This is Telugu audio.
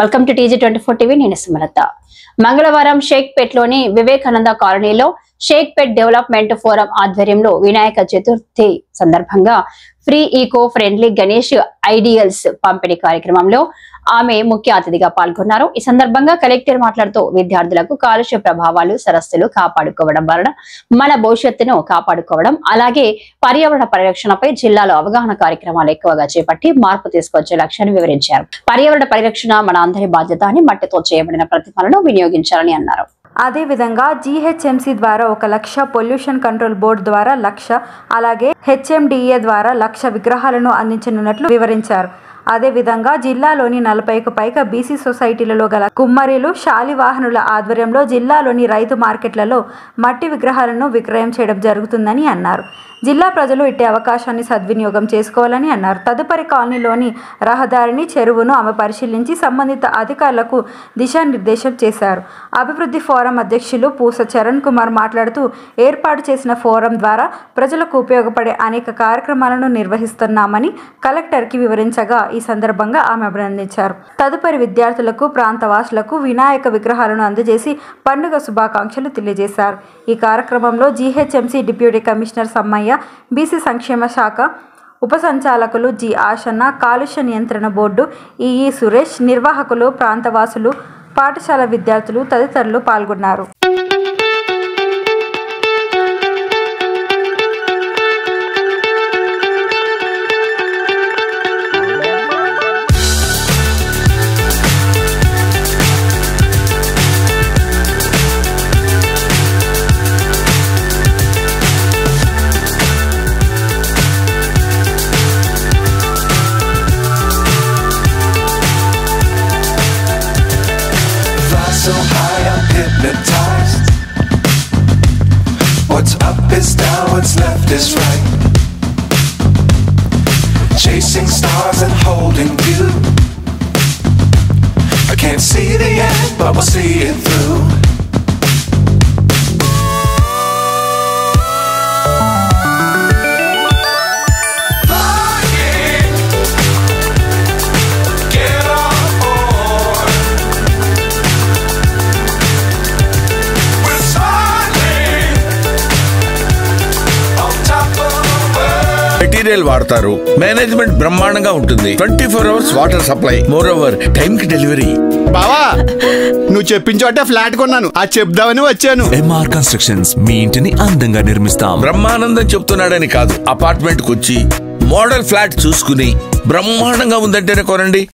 Welcome to TG24 TV. నేను సుమలత. మంగళవారం షేక్పేట్లోని వివేకానంద కాలనీలో షేక్పేట్ డెవలప్మెంట్ ఫోరం ఆధ్వర్యంలో వినాయక చతుర్థి సందర్భంగా free eco friendly Ganesh idols పంపిణీ కార్యక్రమంలో ఆమె ముఖ్య అతిథిగా పాల్గొన్నారు. ఈ సందర్భంగా కలెక్టర్ మాట్లాడుతూ విద్యార్థులకు కాలుష్య ప్రభావాలు సరస్సులు కాపాడుకోవడం వలన మన భవిష్యత్తును కాపాడుకోవడం, అలాగే పర్యావరణ పరిరక్షణపై జిల్లాలో అవగాహన కార్యక్రమాలు ఎక్కువగా చేపట్టి మార్పు తీసుకొచ్చే లక్ష్యాన్ని వివరించారు. పర్యావరణ పరిరక్షణ మన అందరి బాధ్యత అని మట్టితో చేయబడిన ప్రతిమలను వినియోగించాలని అన్నారు. అదేవిధంగా GHMC ద్వారా 1 లక్ష, పొల్యూషన్ కంట్రోల్ బోర్డు ద్వారా 1 లక్ష, అలాగే HMDA ద్వారా 1 లక్ష విగ్రహాలను అందించనున్నట్లు వివరించారు. అదేవిధంగా జిల్లాలోని 40కు పైగా BC సొసైటీలలో గల కుమ్మరీలు, శాలివాహనుల ఆధ్వర్యంలో జిల్లాలోని రైతు మార్కెట్లలో మట్టి విగ్రహాలను విక్రయం చేయడం జరుగుతుందని అన్నారు. జిల్లా ప్రజలు ఇట్టి అవకాశాన్ని సద్వినియోగం చేసుకోవాలని అన్నారు. తదుపరి కాలనీలోని రహదారిని, చెరువును ఆమె పరిశీలించి సంబంధిత అధికారులకు దిశానిర్దేశం చేశారు. అభివృద్ధి ఫోరం అధ్యక్షులు పూస చరణ్ కుమార్ మాట్లాడుతూ ఏర్పాటు చేసిన ఫోరం ద్వారా ప్రజలకు ఉపయోగపడే అనేక కార్యక్రమాలను నిర్వహిస్తున్నామని కలెక్టర్కి వివరించగా ఈ సందర్భంగా ఆమె అభినందించారు. తదుపరి విద్యార్థులకు, ప్రాంతవాసులకు వినాయక విగ్రహాలను అందజేసి పండుగ శుభాకాంక్షలు తెలియజేశారు. ఈ కార్యక్రమంలో GHMC deputy commissioner Sammayya, BC సంక్షేమ శాఖ ఉప సంచాలకులు G ఆశన్న, కాలుష్య నియంత్రణ బోర్డు EE సురేష్, నిర్వాహకులు, ప్రాంతవాసులు, పాఠశాల విద్యార్థులు తదితరులు పాల్గొన్నారు. So high, I'm hypnotized. What's up is down, what's left is right. Chasing stars and holding you. I can't see the end, but we'll see it through. Material వాడతారు, మేనేజ్మెంట్ బ్రహ్మాండంగా ఉంటుంది, 24 hours water supply, more over time కి డెలివరీ. బావా, నువ్వు చెప్పించోటే ఫ్లాట్ కొన్నాను, అది చెప్దామని వచ్చాను. MR కన్స్ట్రక్షన్స్ మీ ఇంటిని అందంగా నిర్మిస్తాం. బ్రహ్మానందం చెప్తున్నాడని కాదు, అపార్ట్మెంట్ కు వచ్చి మోడల్ ఫ్లాట్ చూసుకుని బ్రహ్మాండంగా ఉందంటేనే కొనండి.